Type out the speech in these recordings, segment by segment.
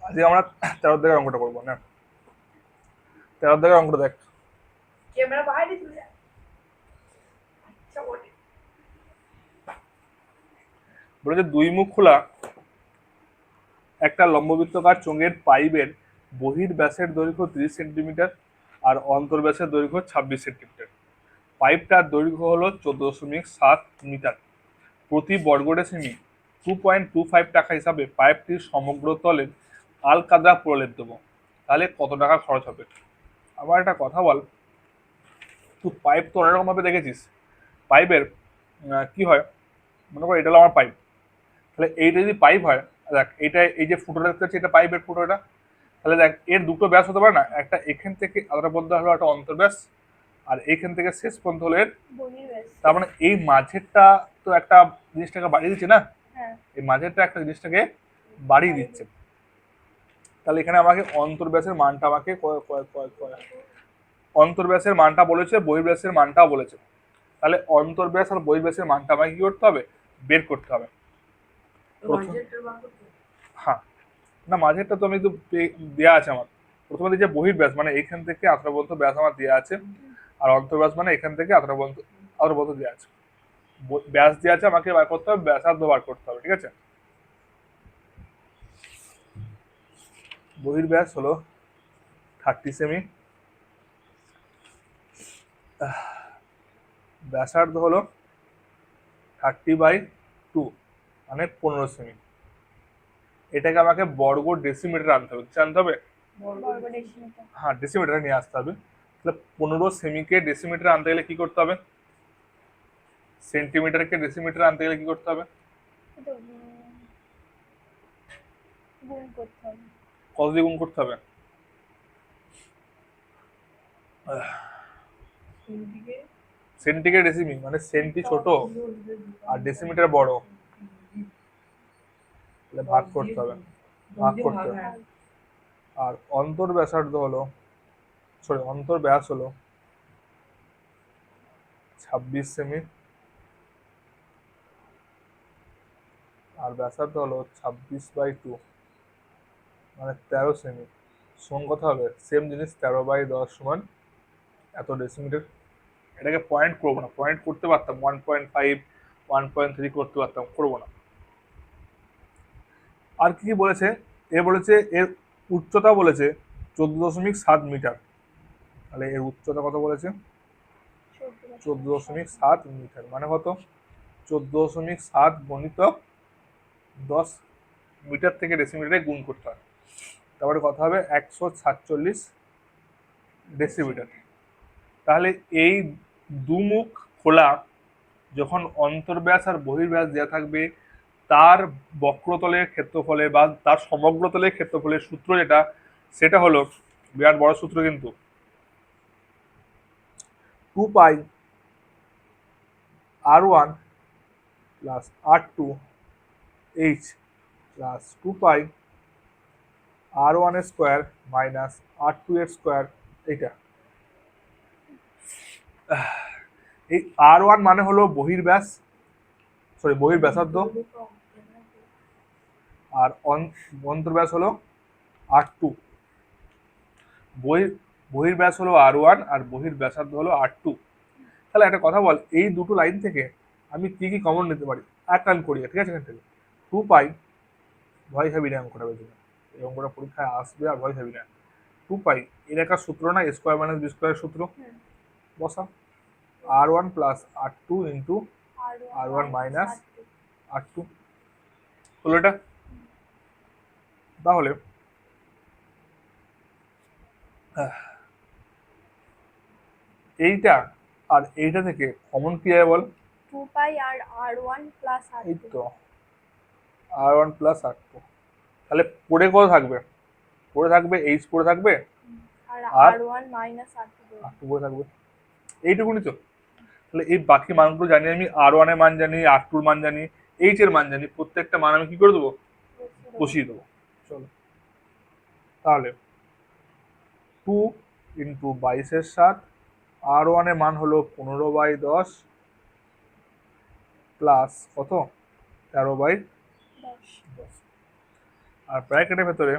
আজকে আমরা 13 দাগের অঙ্কটা করবো না। 13 দাগের অঙ্কটা দেখ। ক্যামেরা বাইরে চলে যায়। আচ্ছা বটে। বলেছে দুই মুখ খোলা একটা লম্ববৃত্তাকার চোঙের পাইপের বহির্ব্যাসের দৈর্ঘ্য 30 সেন্টিমিটার আর অন্তর্ব্যাসের দৈর্ঘ্য 26 সেন্টিমিটার। পাইপটার দৈর্ঘ্য হলো 14.7 মিটার। প্রতি বর্গ ডেসিমি 2.25 টাকা হিসাবে পাইপটির সমগ্র তলের আলকাদা প্রলেপ দেবো, তাহলে কত টাকা খরচ হবে? আবার একটা কথা বল, তুই পাইপ তো অনেক রকম ভাবে দেখেছিস। পাইপের কি হয়, মনে কর এটা হলো আমার পাইপ, তাহলে এইটা যদি পাইপ হয়, দেখ এটা এই যে ফুটোটা দেখতে পাচ্ছি এটা পাইপের ফুটোটা, তাহলে দেখ এর দুটো ব্যাস হতে পারে না, একটা এখান থেকে আলাদা পর্যন্ত হলো একটা অন্তর্ব্যাস, আর এইখান থেকে শেষ পর্যন্ত হলো এর বহির্ব্যাস। তার মানে এই মাঝেরটা তো একটা জিনিসটাকে বাড়িয়ে দিচ্ছে না, হ্যাঁ। এই মাঝেরটা একটা জিনিসটাকে বাড়িয়ে দিচ্ছে। তাহলে এখানে আমাকে অন্তর্ব্যাসের মানটা আমাকে অন্তর্ব্যাসের মানটা বলেছে, বহির্ব্যাসের মানটাও বলেছে। তাহলে অন্তর্ব্যাস আর বহির্ব্যাসের মানটা আমাকে কি করতে হবে? বের করতে হবে। হ্যাঁ, না মাঝেরটা তো আমি তো দেওয়া আছে আমার। প্রথমে যে বহির্ব্যাস মানে এইখান থেকে আঠারো পর্যন্ত ব্যাস আমার দেওয়া আছে, আর অন্তর্ব্যাস মানে এখান থেকে আঠারো পর্যন্ত দেওয়া আছে। ব্যাস দেওয়া আছে, আমাকে বার করতে হবে, ব্যাসার্ধ বার করতে হবে, ঠিক আছে। বহির্ব্যাস হলো 30 সেমি, ব্যাসার্ধ হলো 30/2 মানে 15 সেমি। এটাকে আমাকে বর্গ ডেসিমিটার আনতে হবে, জানতে হবে। হ্যাঁ, ডেসিমিটারে নিয়ে আসতে হবে। তাহলে 15 সেমিকে ডেসিমিটারে আনতে গেলে কি করতে হবে? সেন্টিমিটারকে ডেসিমিটারে আনতে গেলে কি করতে হবে? কত দিয়ে গুণ করতে হবে? সেন্টিকে ডেসিমি মানে সেন্টি ছোট আর ডেসিমিটার বড়, তাহলে ভাগ করতে হবে, ভাগ করতে হবে। আর অন্তর্ব্যাসার্ধ হলো, সরি অন্তর্ব্যাস হলো 26 সেমি, আর ব্যাসার্ধ হলো 26/2 মানে 13 সেমি। সমান কত হবে? সেম জিনিস, 13/10 সমান এত ডেসিমিটার। এটাকে পয়েন্ট করবো না, পয়েন্ট করতে পারতাম 1.5 1.3 করতে পারতাম, করবো না। আর কি কি বলেছে? এ বলেছে এর উচ্চতা বলেছে 14.7 মিটার। তাহলে এর উচ্চতা কত বলেছে? 14.7 মিটার মানে কত? 14.7 গণিতক 10 মিটার থেকে ডেসিমিটারে গুণ করতে হয়, তারপরে কথা হবে 147 ডেসিমিটার। তাহলে এই দুমুখ খোলা যখন অন্তর্ব্যাস আর বহির্ব্যাস দেওয়া থাকবে, তার বক্রতলের ক্ষেত্রফলে বা তার সমগ্রতলের ক্ষেত্রফলের সূত্র যেটা, সেটা হলো বিরাট বড় সূত্র কিন্তু, 2πr1 plus r2h plus 2πr1 square minus r2 এর স্কোয়ার। এইটা এই r1 মানে হলো বহির্ব্যাস, সরি বহির্ব্যাসার্ধ, আর অন্তর্ব্যাস হলো r2। বহির্ব্যাস হলো r1 আর বহির্ব্যাসার্ধ হলো r2। তাহলে একটা কথা বল, এই দুটো লাইন থেকে আমি কি কি কমন নিতে পারি? এক লাইন করি, ঠিক আছে। এখান থেকে 2π, ভয় খাবি না অঙ্কটা বেশি, এই অঙ্কটা পরীক্ষায় আসবে আর ভয় খাবি না। 2π এর একটা সূত্র না, স্কোয়ার মাইনাস বি স্কোয়ার সূত্র, বসা r1 plus r2 into r1 minus r2 হলো এটা। তাহলে এইটা আর এইটা থেকে কমন কি যায় বল? 2π আর r1 প্লাস এই r2। তো r1 প্লাস r2। তাহলে পড়ে কত থাকবে? পড়ে থাকবে এইচ পড়ে থাকবে আর আর r1 মাইনাস r2 r2 পড়ে থাকবে, এইটুকুনি তো। তাহলে এই বাকি মানগুলো জানি আমি, r1 এর মান জানি, r2 এর মান জানি, এইচ এর মান জানি, প্রত্যেকটা মান আমি কি করে দেবো? বসিয়ে দেবো। চলো তাহলে 2 ইন্টু 22/7, r1 এর মান হলো 15/10 প্লাস কত? 13/10। আর ব্র্যাকেটের ভেতরে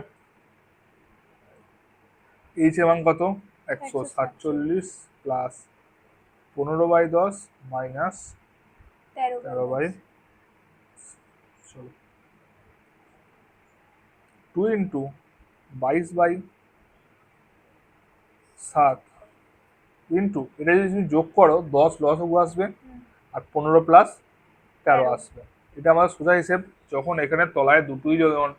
এইচ এর মান কত? 147 প্লাস 15/10 মাইনাস 13/, চলো 2 ইন্টু 22/7 ইন্টু এটা যদি তুমি যোগ করো 10 লসগু আসবে আর 15 প্লাস 13 আসবে। এটা আমাদের সোজা হিসেব। যখন এখানে তলায় দুটোই যখন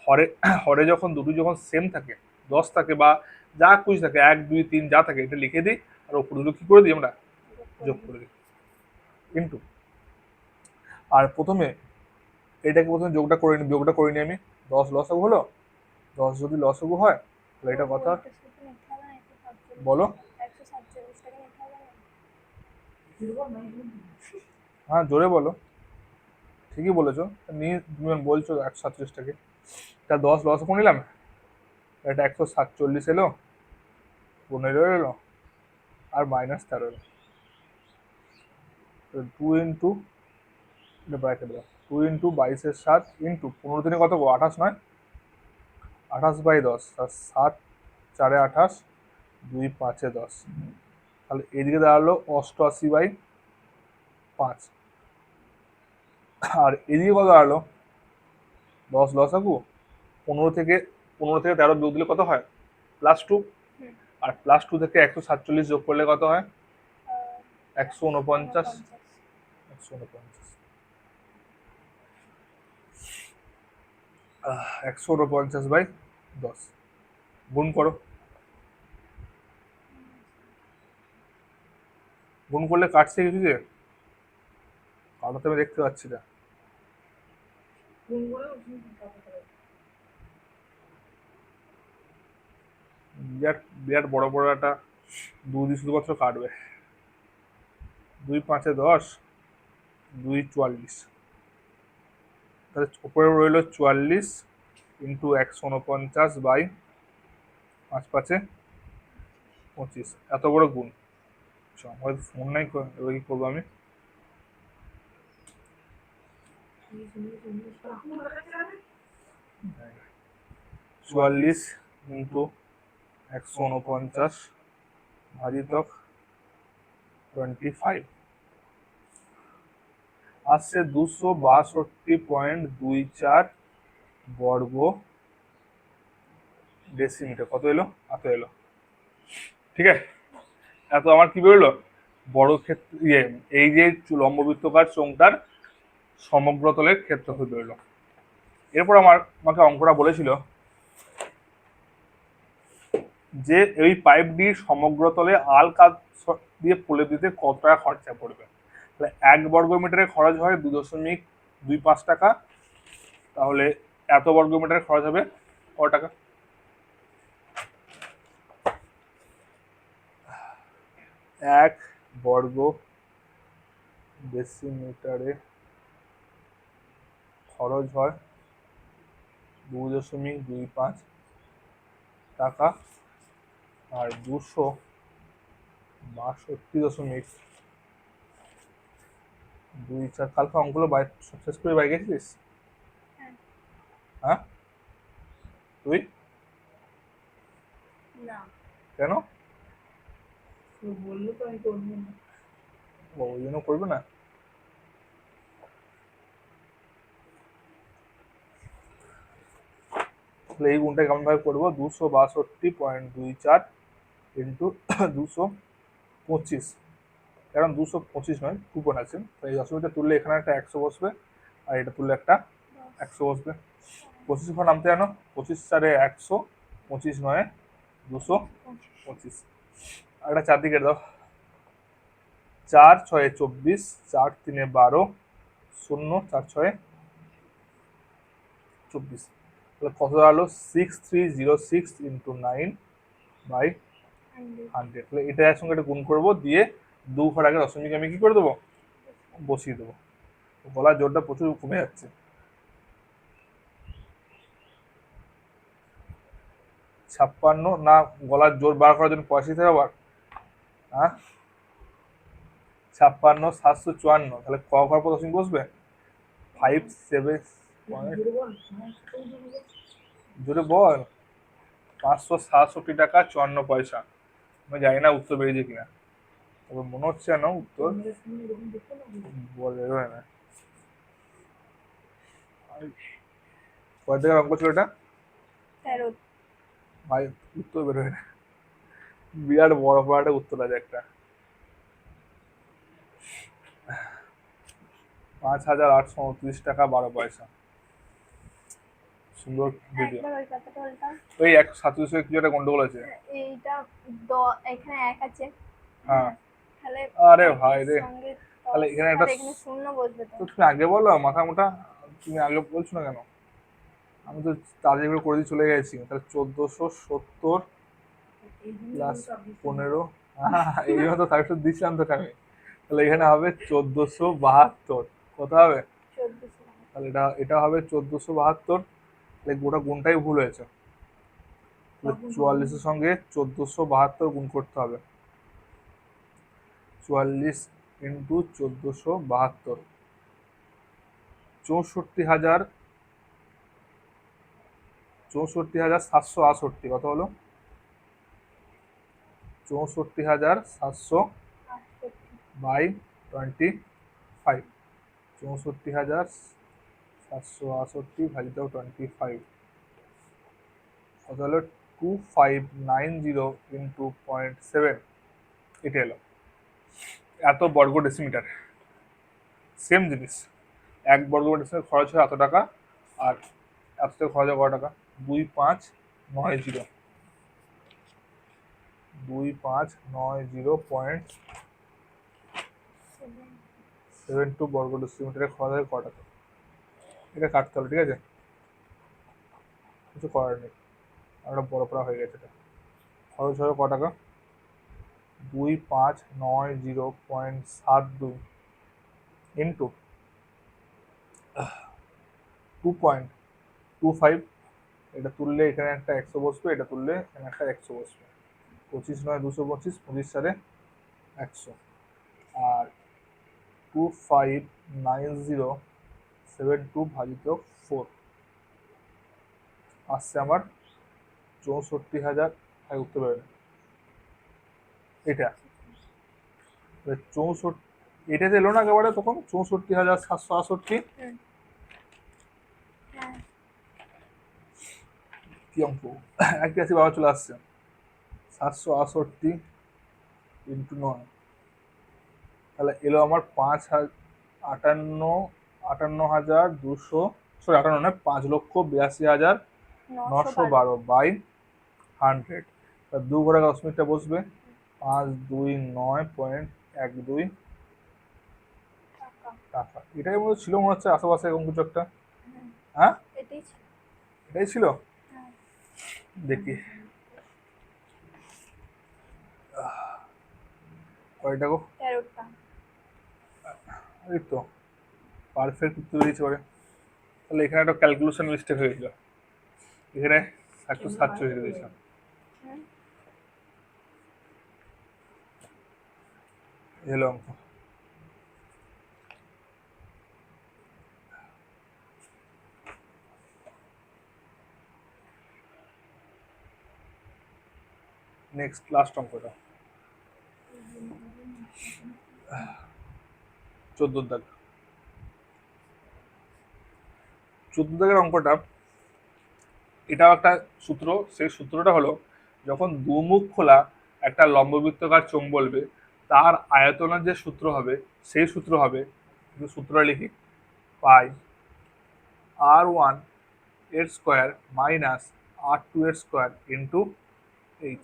হরে হরে যখন দুটোই যখন সেম থাকে 10 থাকে বা যা খুশি থাকে 1 2 3 যা থাকে এটা লিখে দিই আর ওপর দুটো কি করে দিই আমরা যোগ করে দিই ইন্টু। আর প্রথমে এটাকে প্রথমে যোগটা করে নিই, বিয়োগটা করে নিই আমি। 10 লসগু হলো, 10 যদি লসগু হয় তাহলে এটা কথা বলো। হ্যাঁ জোরে বলো, ঠিকই বলেছো। নিয়ে তুমি বলছো 137টাকে, তা 10 লসগু নিলাম, এটা 147 এলো, 15 এলো আর মাইনাস 13 এলো। 2 ইন্টু ব্র্যাকেট দাও, 2 ইন্টু 22/7 ইন্টু 15 দিনে কত গো? 28 নয়? 28/10 আর 7 4 28, 2 5 10, তাহলে এদিকে দাঁড়ালো 88/5। আর এদিকে কত দাঁড়ালো? 10 লসাগু, 15 থেকে 13 বিয়োগ দিলে কত হয়? +2। আর +2 থেকে 147 যোগ করলে কত হয়? 149। 149/10 গুণ করো। গুণ করলে কাটছে কিছু যে কাটাতে আমি দেখতে পাচ্ছি না। বিরাট বিরাট বড় বড় একটা 2 দিয়ে শুধুমাত্র কাটবে। 2 5 10, 2 44, তাহলে উপরে রইল 44 ইন্টু 149/5 5 25। এত বড় গুণ। আমার ফোন নাই, এবার কি করবো আমি? চুয়াল্লিশ ইন্টু 149 ভাজিতক 25 আসছে 262.24 বর্গ ডেসিমিটার। কত এলো? এত এলো। ঠিক আছে, এত আমার কি বেরোলো? বড় ক্ষেত্র এই যে লম্ববৃত্তকার চোঙটার সমগ্রতলের ক্ষেত্রফল বেরোলো। এরপর আমাকে অঙ্কটা বলেছিল যে এই পাইপটি সমগ্রতলে আল কাজ দিয়ে ফুলে দিতে কত টাকা খরচা পড়বে। তাহলে 1 বর্গমিটারে খরচ হয় 2.25 টাকা, তাহলে এত বর্গমিটারে খরচ হবে কত টাকা? 1 বর্গ ডেসিমিটারে খরচ হয় 2.25 টাকা আর 262.24। কালকে অঙ্কগুলো শেষ করে বাইরে গেছিলিস? হ্যাঁ তুই কেন? বললো তো আমি করবো না। ওই জন্য করবে না? তাহলে এই গুণটা কেমন ভাবে করবো? 262.24 ইন্টু 225, কারণ 225 নয় কুপন আছে, তাই 10 তুললে এখানে একটা 100 বসবে আর এটা তুললে একটা 100 বসবে। 25 ঘর নামতে জানো? 25 4 100, 25 9 225। আর একটা 4 দিকে দাও, 4 6 24, 4 3 12, 0 4 6 24। তাহলে কত দাঁড়ালো? 6306 ইন্টু 9/100। তাহলে এটা এর সঙ্গে একটা গুণ করবো, দিয়ে 2 ঘর আগে দশমিক আমি কি করে দেবো? বসিয়ে দেবো। গলার জোরটা প্রচুর কমে যাচ্ছে। 56 না, গলার জোর বার করার জন্য পয়সা দিতে হবে আবার। হ্যাঁ 56 754, তাহলে ক ঘর পর দশমিক বসবে? 5 7 জোরে বল। 567 টাকা 54 পয়সা। আমি জানি না উত্তর বেরিয়েছে কিনা, তবে মনে হচ্ছে না উত্তর বলে না। কয় টাকার অঙ্ক ছিল এটা 13। ভাই? উত্তর বেরোয় না। বিরাট বড় বড় একটা উত্তর আছে একটা। 5,829 টাকা 12 পয়সা। সুন্দর ভিডিও। একবার ওই কথাটা বলতাম। ওই 137 কিছু একটা গন্ডগোল আছে। এইটা এখানে 1 আছে। হ্যাঁ। তাহলে আরে একের ভাই রে, সঙ্গে তাহলে 10, এখানে একটা তাহলে এখানে শূন্য বসবে তো। তো তুমি আগে বলো মাথা মোটা, তুমি আগে বলছো না কেন? আমি তো তাড়াতাড়ি করে করে দিয়ে চলে গেছি। তাহলে 1470 প্লাস 15। এই জন্য তো সার্ভিস দিচ্ছিলাম তোকে আমি। তাহলে এখানে হবে 1472। কত হবে? 1400। তাহলে এটা এটা হবে 1472। তাহলে গোটা গুণটাই ভুল হয়েছে। 44-এর সঙ্গে 1472 গুণ করতে হবে। 44 ইন্টু 1472, 64,768। কত হলো? 64,700 বাই 25। 64,768 ভাজিত 25 কত হলো? 2590 ইন্টু 0.7। এটা এলো। এত বর্গ ডেসিমিটার। সেম জিনিস, 1 বর্গ ডেসিমিটার খরচ হয় এত টাকা, আর এত টাকা খরচ হয় কত টাকা? 2590। 2590.72 বর্গ ডেসিমিটারে খরচ হয় কত টাকা? এটা কাটতে হবে, ঠিক আছে? কিছু করার নেই, একটা বড় পড়া হয়ে গেছে। এটা খরচ হবে কত টাকা? 2590.72 ইন্টু 2.25। এটা তুললে এখানে একটা 100 বসবে, এটা তুললে এখানে একটা 100 বসবে। 25 9 225, 25 আর 2590.72 ভাজিত 4 আসছে আমার 64,000। উত্তর বেরোবে এটা। 64, এটাতে এলো না একেবারে তখন 64,768। হ্যাঁ। কি অঙ্ক! 81 বাবা চলে আসছে। 768 ইন্টু 9, তাহলে এলো আমার 58,200, সরি 58 নয়, 5,82,912 বাই 100। তা 2 ঘরে 10 মিনিটটা বসবে। 529.12 টাকা। এটাই মনে ছিল, মনে হচ্ছে আশেপাশে এরকম কিছু একটা। হ্যাঁ, এটাই ছিল। এটাই ছিল। হ্যাঁ। দেখি কয়টা গো? 13টা। এই তো পারফেক্ট উত্তর দিয়েছে পরে। তাহলে এখানে একটা ক্যালকুলেশন মিস্টেক হয়েছিল, এখানে একটু 47 দিয়েছিলাম। এলো অঙ্ক। নেক্সট লাস্ট অঙ্কটা 14 দাগ। 14 দাগের অঙ্কটা, এটাও একটা সূত্র। সেই সূত্রটা হলো, যখন দুমুখ খোলা একটা লম্ববৃত্তাকার চোঙ বলবে, তার আয়তনের যে সূত্র হবে সেই সূত্র হবে, সূত্রটা লিখি, পাই R1 এর স্কোয়ার মাইনাস R2 এর স্কোয়ার ইন্টু এইচ।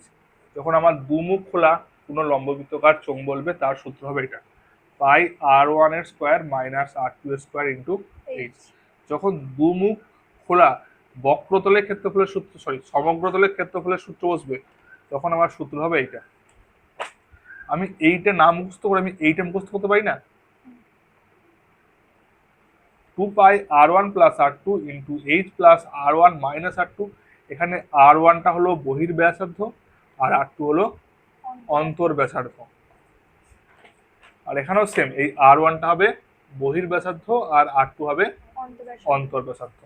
যখন আমার দুমুখ খোলা কোনো লম্ববৃত্তাকার চোঙ বলবে তার সূত্র হবে এটা, পাই R1 এর স্কোয়ার মাইনাস R2 এর স্কোয়ার ইন্টু এইচ। যখন দুমুখ খোলা বক্রতলের ক্ষেত্রফলের সূত্র, সমগ্রতলের ক্ষেত্রফলের সূত্র বসবে, তখন আমার সূত্র হবে এইটা। আমি এইটা না মুখস্থ করে আমি এইটা মুখস্থ করতে পারি না। 2 পাই R1 plus R2 into H plus R1 minus R2। এখানে R1টা হলো বহির ব্যাসার্ধ আর R2 হলো অন্তর ব্যাসার্ধ। আর এখানেও সেম, এই R1টা হবে বহির ব্যাসার্ধ আর R2 হবে অন্তর্ব্যাসার্ধ। অন্তর্ব্যাসার্ধ।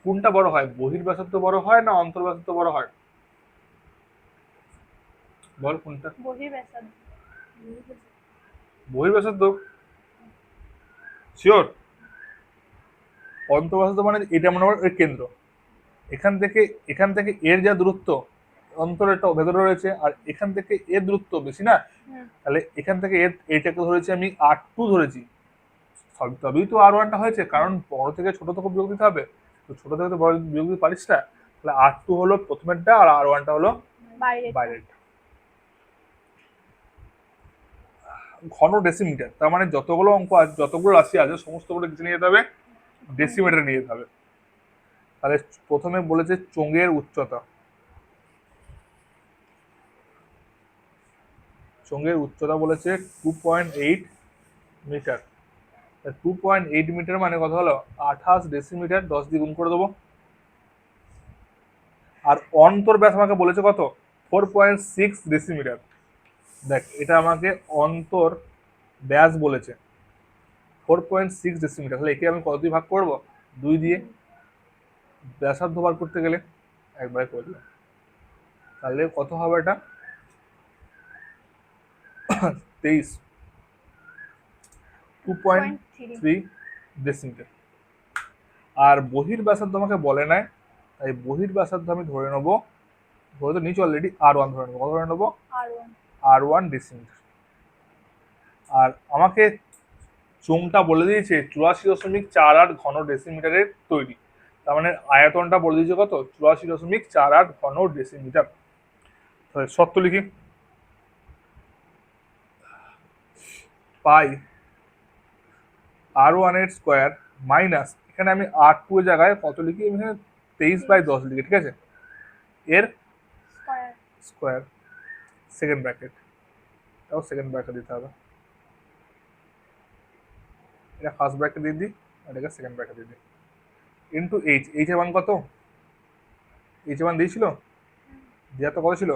কোনটা বড় হয়, বহির্ব্যাসার্ধ বড় হয় না অন্তর্ব্যাসার্ধ বড় হয়? বল কোনটা? বহির্ব্যাসার্ধ। বহির্ব্যাসার্ধ শিওর? অন্তর্ব্যাসার্ধ মানে এটা মনে হয় এর কেন্দ্র, এখান থেকে এর যা দূরত্ব, অন্তরটা ভেতরে রয়েছে, আর এখান থেকে এর দূরত্ব বেশি না, হুম। তাহলে এখান থেকে এটাকে ধরেছি আমি R2 ধরেছি, তবেই তো R1টা হয়েছে, কারণ বড় থেকে ছোট তো বিয়োগ দিতে হবে, তো ছোট থেকে তো বড় বিয়োগ দিতে পারিস না, তাহলে R2 হলো প্রথমেরটা আর R1টা হলো বাইরে। বাইরেরটা। ঘন ডেসিমিটার, তার মানে যতগুলো অঙ্ক আছে, যতগুলো রাশি আছে সমস্তগুলো কিছু নিয়ে যেতে হবে, ডেসিমিটারে নিয়ে যেতে হবে। তাহলে প্রথমে বলেছে চোঙের উচ্চতা, চোঙের উচ্চতা বলেছে 2.8 মিটার। 2.8 মিটার মানে কত হলো, 28 ডেসিমিটার, 10 দিয়ে গুণ করে দেবো। আর অন্তর ব্যাস আমাকে বলেছে কত, 4.6 ডেসিমিটার। দেখ এটা আমাকে অন্তর ব্যাস বলেছে 4.6 ডেসিমিটার, তাহলে একে আমি কত দিয়ে ভাগ করবো, 2 দিয়ে। ব্যাসার্ধ বার করতে গেলে একবারে করে দিলাম, তাহলে কত হবে এটা, 23, 2.3 ডেসিমিটার। আর বহির ব্যাসার্ধ আমাকে বলে নাই, তাই বহির ব্যাসার্ধ আমি ধরে নেবো, ধরে তো নিচে অলরেডি R1 ধরে নেবো, কত ধরে নেবো, R1 ডেসিমিটার। আর আমাকে চোঙটা বলে দিয়েছে 84.48 ঘন ডেসিমিটারের তৈরি, তার মানে আয়তনটা বলে দিয়েছে কত, 84.48 ঘন ডেসিমিটার। শর্ত লিখি, পাই R1 এর স্কোয়ার মাইনাস, এখানে আমি R2 এর জায়গায় কত লিখি, এখানে 23/10 লিখি, ঠিক আছে, এর স্কোয়ার, সেকেন্ড ব্র্যাকেট, তাও সেকেন্ড ব্র্যাকেট দিতে হবে, এটা ফার্স্ট ব্র্যাকেট দিয়ে দিই আর এটা সেকেন্ড ব্র্যাকেট দিয়ে দিই, ইন্টু এইচ এর মান কত, এইচ এর মান দিয়েছিল, দেওয়া তো কত ছিল,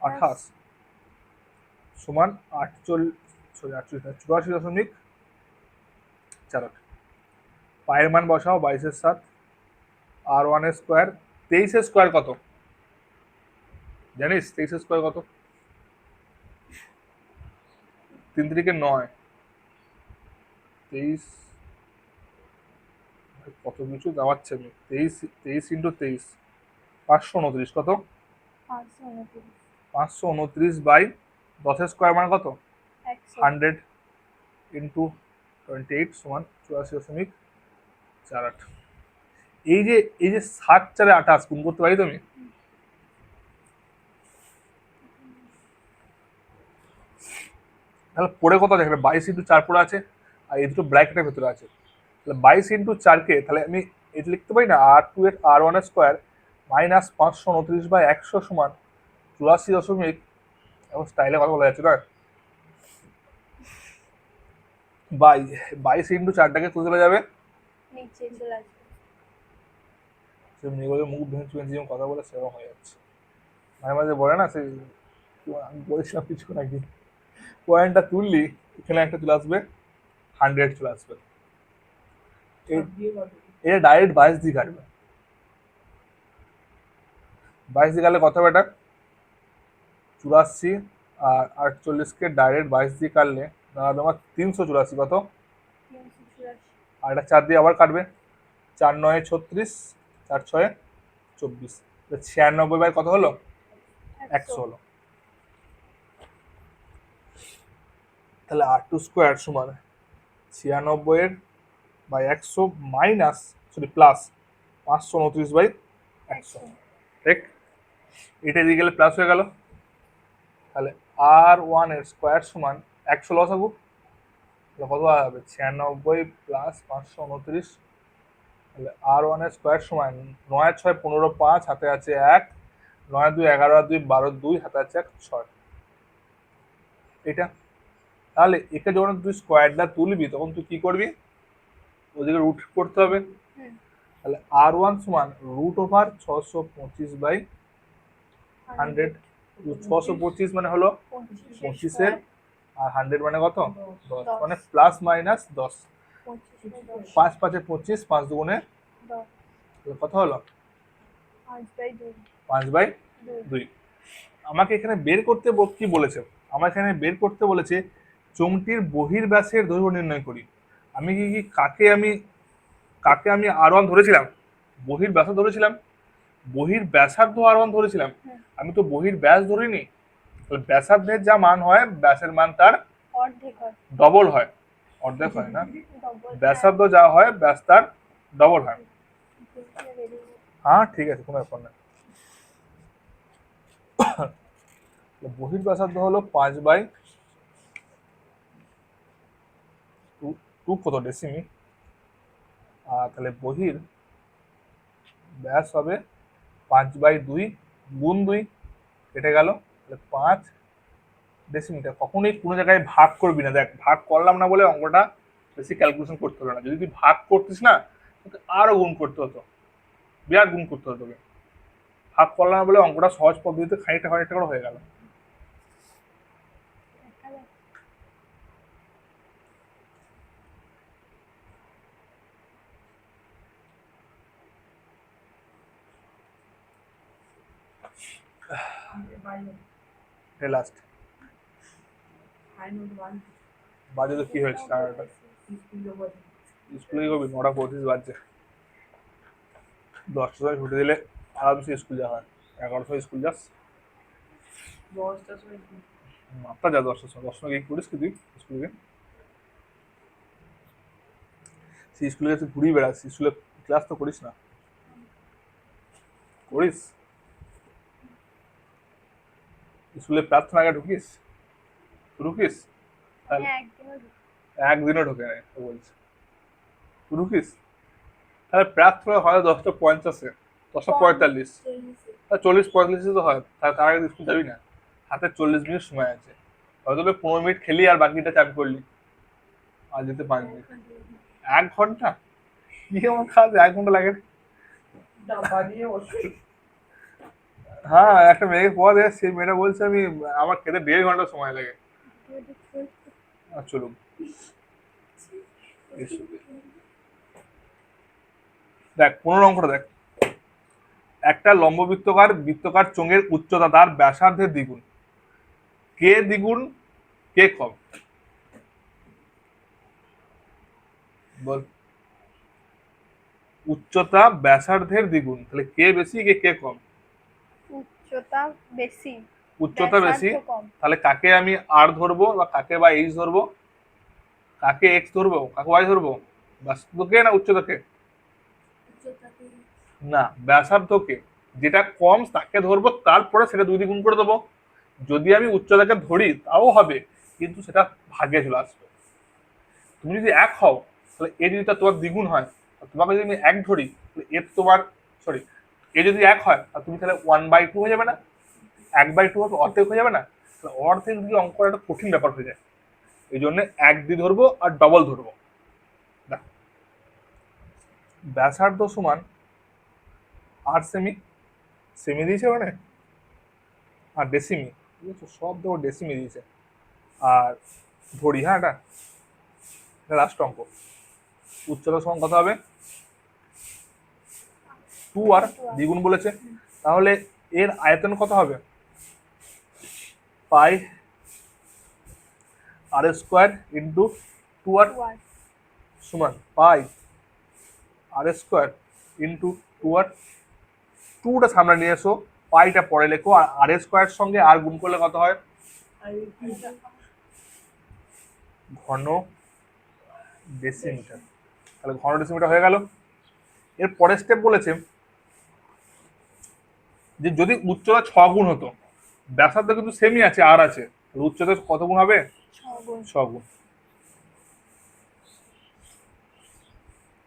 28 সমান 84.48। পায়ের মান বসাও, 22/7, R1 এর স্কোয়ার, 23 এর স্কোয়ার কত জানিস, 23 এর স্কোয়ার কত, 3 3 9, 23, কত কিছু দেওয়াচ্ছে আমি, 23 ইন্টু 23, 529, কত, 529/10 স্কোয়ার মানে কত, 100 ইন্টু 28 সমান 84.48। এই যে 7 4 28 গুণ করতে পারি তো আমি, তাহলে পরে কত দেখবে, 22 ইন্টু 4 পড়ে আছে, আর এই দুটো ব্র্যাকেটের ভেতরে আছে, তাহলে 22 ইন্টু 4কে তাহলে আমি এটা লিখতে পারি না, R2 এর R1 এর স্কোয়ার মাইনাস 529/100 সমান 84. এখন স্টাইলে কথা বলা যাচ্ছে না, 22 ইন্টু 4টাকে তুলে চলে যাবে নিচে চলে আসবে, মেয়েগুলো মুখ ভেঙে ভেঙে যেমন কথা বলে সেরকম হয়ে যাচ্ছে, মাঝে মাঝে বলে না সেই, আমি বলেছিলাম কিছু নাকি, পয়েন্টটা তুললি এখানে একটা চলে আসবে, 100 চলে আসবে, এটা ডাইরেক্ট 22 দিয়ে কাটবে, 22 দিয়ে কাটলে কত হবে, এটা 84, আর 48কে ডাইরেক্ট 22 দিয়ে কাটলে দাঁড়াবে আমার 384, কত, 384, আর এটা 4 দিয়ে আবার কাটবে, 4 9 36, 4 6 24, 96 কত হলো, 100 হলো। তাহলে R2 স্কোয়ার সমান 96/100 মাইনাস, সরি প্লাস 529/100, ঠিক, এটা দিয়ে গেলে প্লাস হয়ে গেল, তাহলে R1 এর স্কোয়ার সমান 100 লসাগু, তাহলে কত হবে, 96 প্লাস 529, তাহলে R1 এর স্কোয়ার সমান 9 6 15 5, হাতে আছে 1, 9 2 11 আর 2 12, 2 হাতে আছে 1 6, এটা। তাহলে একে যখন তুই স্কোয়ারটা তুলবি তখন তুই কি করবি, ওদিকে রুট করতে হবে, তাহলে R1 সমান √625/100, 625 মানে হলো 25 এর, আর 100 মানে কত, 10, মানে প্লাস মাইনাস 10, 25 বাই 10 5 5 25, 5 দুগুণে 10 তাহলে কত হলো? 5/2 5/2। আমাকে এখানে বের করতে কি বলেছে? আমার এখানে বের করতে বলেছে চোঙটির বহির্ব্যাসের দৈর্ঘ্য নির্ণয় করি। আমি কি কাকে আমি R1 ধরেছিলাম? বহির্ব্যাস ধরেছিলাম, বহির্ব্যাসার্ধ R1 ধরেছিলাম। হ্যাঁ। আমি তো বহির্ব্যাস ধরিনি। তাহলে ব্যাসার্ধের যা মান হয় ব্যাসের মান তার অর্ধেক হয় ডবল হয়, অর্ধেক হয় না। ডবল ব্যাসার্ধ যা হয় ব্যাস তার ডবল হয়। হ্যাঁ ঠিক আছে, কোনো ব্যাপার না। বহির্ব্যাসার্ধ হলো 5/2 কত ডেসিমি, আর তাহলে বহির ব্যাস হবে 5/2 গুণ 2, কেটে গেল, তাহলে 5 ডেসিমিটার। কখনোই কোনো জায়গায় ভাগ করবি না। দেখ, ভাগ করলাম না বলে অঙ্কটা বেশি ক্যালকুলেশন করতে হলো না। যদি তুই ভাগ করতিস না, তোকে আরো গুণ করতে হতো, বিরাট গুণ করতে হতো তোকে। ভাগ করলাম না বলে অঙ্কটা সহজ পদ্ধতিতে খানিকটা খানিকটা করে হয়ে গেল। লাস্ট বাজে তো কি হয়েছে? স্কুলে কবি 9:35 বাজছে। 10টার সময় ছুটি দিলে আরামসে স্কুল যাওয়া হয়। 11টার সময় স্কুল যাস, 10টা যা 10টার সময়। 10টার সময় কি করিস কি তুই স্কুলে? সেই স্কুলে গেছে ঘুরিয়ে বেড়াস, স্কুলে ক্লাস তো করিস না। করিস? স্কুলে প্রার্থনা আগে ঢুকিস? তাহলে একদিনও ঢোকে নাই তো বলছে ঢুকিস? তাহলে প্রার্থনা হয় 10:50, 10:45, তা 40-45 তো হয়। তার আগে স্কুল যাবি না? হাতে 40 মিনিট সময় আছে, হয়তো 15 মিনিট খেলি আর বাকিটা চান করলি, আর যেতে 5 মিনিট। 1 ঘন্টা? কি আমার কাজ 1 ঘন্টা লাগে? হ্যাঁ, একটা মেয়েকে পড়া দেয়, সেই মেয়েটা বলছে আমার খেতে 1.5 ঘন্টা সময় লাগে। চলুন, দেখ 15 অঙ্কটা দেখ। একটা লম্ব বৃত্তকার চোঙের উচ্চতা তার ব্যাসার্ধের দ্বিগুণ। কে দ্বিগুণ, কে কম? বল। উচ্চতা ব্যাসার্ধের দ্বিগুণ, তাহলে কে বেশি কে কম? উচ্চতা বেশি, উচ্চতা বেশি, ব্যাসার্ধ কম। তাহলে কাকে আমি আর ধরবো বা কাকে বা এইচ ধরবো? কাকে এক্স ধরবো, কাকে ওয়াই ধরবো? ব্যাসার্ধকে না উচ্চতাকে? না, ব্যাসার্ধকে। যেটা কম তাকে ধরবো, তারপরে সেটা 2 দিয়ে গুণ করে দেবো। যদি আমি উচ্চতাকে ধরি তাও হবে, কিন্তু সেটা ভাগে চলে আসবে। তুমি যদি 1 হও, তাহলে এ যদি তোমার দ্বিগুণ হয়, আর তোমাকে যদি আমি 1 ধরি, তাহলে এর তোমার সরি এ যদি 1 হয়, আর তুমি তাহলে 1/2 হয়ে যাবে না? 1/2 হবে, অর্ধেক হয়ে যাবে না? তাহলে অর্ধেক দিয়ে অঙ্কটা একটা কঠিন ব্যাপার হয়ে যায়। এই জন্য 1 দিয়ে ধরবো আর ডবল ধরবো। দেখো, ব্যাসার্ধ সমান 8 সেমি, সেমি দিয়েছে মানে, আর ডেসিমি, ঠিক আছে, সব দেখো ডেসিমি দিয়েছে। আর ধরি, হ্যাঁ, এটা লাস্ট অঙ্ক। উচ্চতা সমান কত হবে? 2r, দ্বিগুণ বলেছে। তাহলে এর আয়তন কত হবে? পাই আর স্কোয়ার ইন্টু 2r সমান পাই আর স্কোয়ার ইন্টু 2r। 2টা সামনে নিয়ে এসো, পাইটা পরে লেখো, আর আর স্কোয়ার সঙ্গে আর গুণ করলে কত হয়? ঘন ডেসিমিটার। তাহলে ঘন ডেসিমিটার হয়ে গেল। এর পরের স্টেপ বলেছে যে যদি উচ্চতা 6 গুণ হতো, ব্যাসার্ধ কিন্তু সেমই আছে, আর আছে, উচ্চতা কত গুণ হবে? 6 গুণ।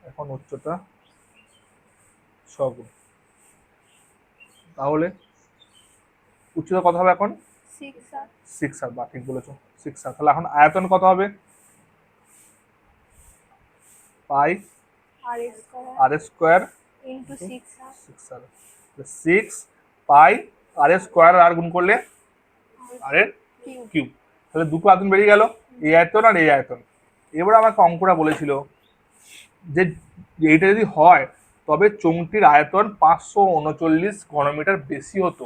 এখন উচ্চতা 6 গুণ, তাহলে উচ্চতা কত হবে এখন? 6r, বা ঠিক বলেছো 6r। তাহলে এখন আয়তন কত হবে? পাই আর স্কোয়ার ইনটু 6r। 6 পাই আর স্কোয়ার, আর গুণ করলে আর এর কিউব। তাহলে দুটো আয়তন বেরিয়ে গেল, এই আয়তন আর এই আয়তন। এবার আমাকে অঙ্কটা বলেছিল যে এইটা যদি হয় তবে চোঙটির আয়তন 539 ঘনমিটার বেশি হতো।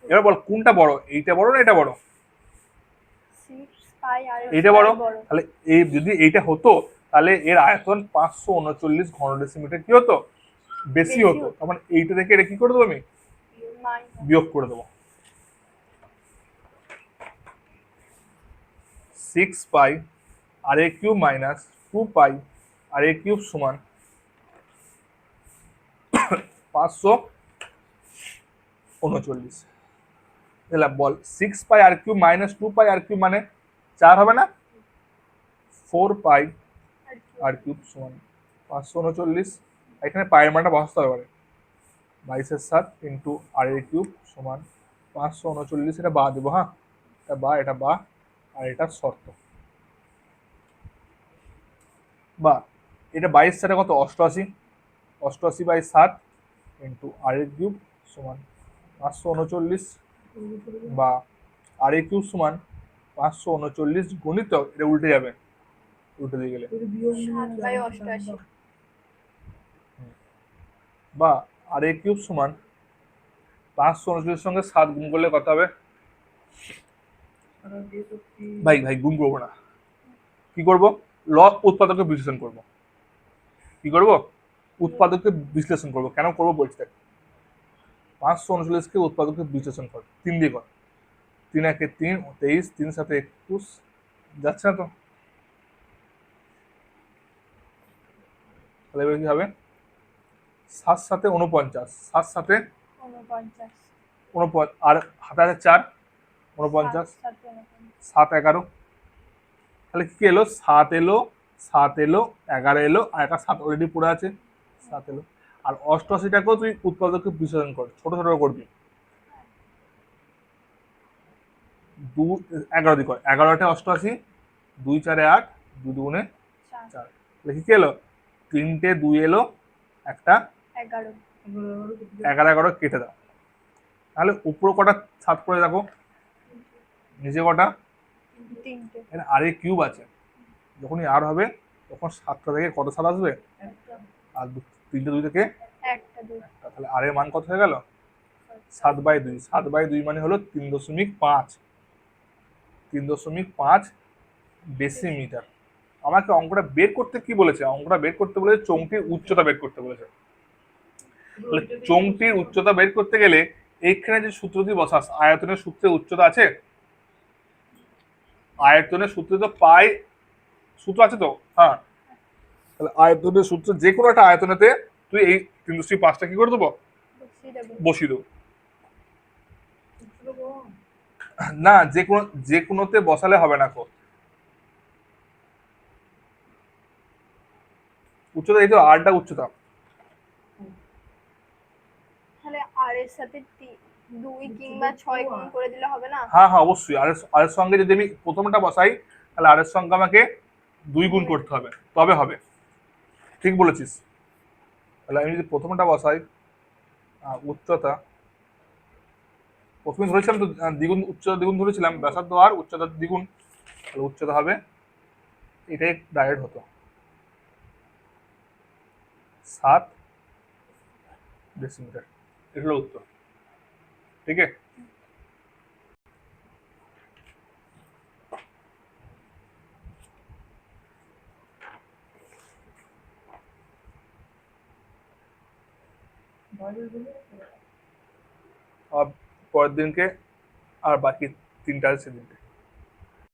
এবার বল কোনটা বড়, এইটা বড় না এটা বড়? 6 পাই আর এইটা বড়। বড়। তাহলে এই যদি এইটা হতো তাহলে এর আয়তন 539 ঘন ডেসিমিটার কি হতো, বেশি বেশি হতো। হতো। তখন এইটা থেকে এটা কি করে দেবো, আমি মাইনাস বিয়োগ করে দেবো। 6 পাই আর এ কিউব মাইনাস 2 পাই আর এ কিউব সমান 539। তাহলে বল 6 পাই আর কিউব মাইনাস 2 পাই আর কিউব মানে 4 হবে না? 4 পাই আর কিউব সমান 539। এখানে পায়ের মানটা বসাতে হবে এবারে। 22/7 ইন্টু আর এর কিউব সমান 539। এটা বা দেবো, হ্যাঁ এটা বা, এটা বা, আর এটা শর্ত বা। এটা 22 কত, 88। 88/7 ইন্টু আর এর কিউব সমান 539 বা আর এর কিউব সমান 539 গণিত, এটা উল্টে যাবে, উল্টে দিয়ে গেলে 7/88 বা আর এর কিউব সমান 539 সঙ্গে 7 গুণ করলে কত হবে? ভাই ভাই গুণ করবো না, কি করব, লব উৎপাদকে বিশ্লেষণ করব। কি করব, উৎপাদককে বিশ্লেষণ করব। কেন করব বলছি দেখ। 539কে উৎপাদককে বিশ্লেষণ কর, 3 দিয়ে কর। 3 একে 3, 23, 3 7 21, যাচ্ছে না তো? তাহলে এবার কি হবে, 7 7 49, 7 7 49 49 আর হাতে আছে 4, 49, 7 11। তাহলে কি এলো, 7 এলো, 7 এলো, 11 এলো, আর একটা 7 অলরেডি পড়ে আছে, 7 এলো। আর 88টাকেও তুই উৎপাদককে বিশ্লেষণ কর, ছোট ছোট করবি। 11 দিয়ে কর, 11 88, 2 4 8, 2 2 4। তাহলে কি এলো, 3টে 2 এলো, একটা 11 11 11 কেটে দাও। তাহলে উপরে কটা 7 করে দেখো, নিচে কটা? 3টে এখানে আর এ কিউব আছে, যখনই আর হবে তখন 7টা থেকে কত 7 আসবে, আর 3টে 2 থেকে একটা 2 তাহলে আর এর মান কত হয়ে গেল, 7/2। 7/2 মানে হলো 3.5, 3.5 ডেসিমিটার। আমাকে অঙ্কটা বের করতে কি বলেছে, অঙ্কটা বের করতে বলেছে চোঙটির উচ্চতা বের করতে বলেছে। তাহলে চোঙটির উচ্চতা বের করতে গেলে এইখানে যে সূত্রটি বসাস, আয়তনের সূত্রে উচ্চতা আছে, আয়তনের সূত্রে তো পাই সূত্র আছে তো, হ্যাঁ। তাহলে আয়তনের সূত্র যে কোনো একটা আয়তনেতে তুই এই 3.5টা কি করে দেবো, বসিয়ে দেবো। না, যে কোনোতে বসালে হবে না কো, উচ্চতা এই তো আরটা উচ্চতা। তাহলে আর এর সাথে 2 কিংবা 6 গুণ করে দিলে হবে না? হ্যাঁ হ্যাঁ অবশ্যই, আর এর সঙ্গে যদি আমি প্রথমটা বসাই তাহলে আর এর সঙ্গে আমাকে 2 গুণ করতে হবে, তবে হবে। ঠিক বলেছিস। তাহলে আমি যদি প্রথমটা বসাই, উচ্চতা প্রথমে ধরেছিলাম তো, দ্বিগুণ, উচ্চতা দ্বিগুণ ধরেছিলাম, ব্যাসার্ধ আর উচ্চতা দ্বিগুণ, তাহলে উচ্চতা হবে, এটাই ডাইরেক্ট হতো 7 ডেসিমিটার। এটা হলো উত্তর। ঠিক আছে। আর পরের দিনকে আর বাকি 3টা আছে সেদিনকে।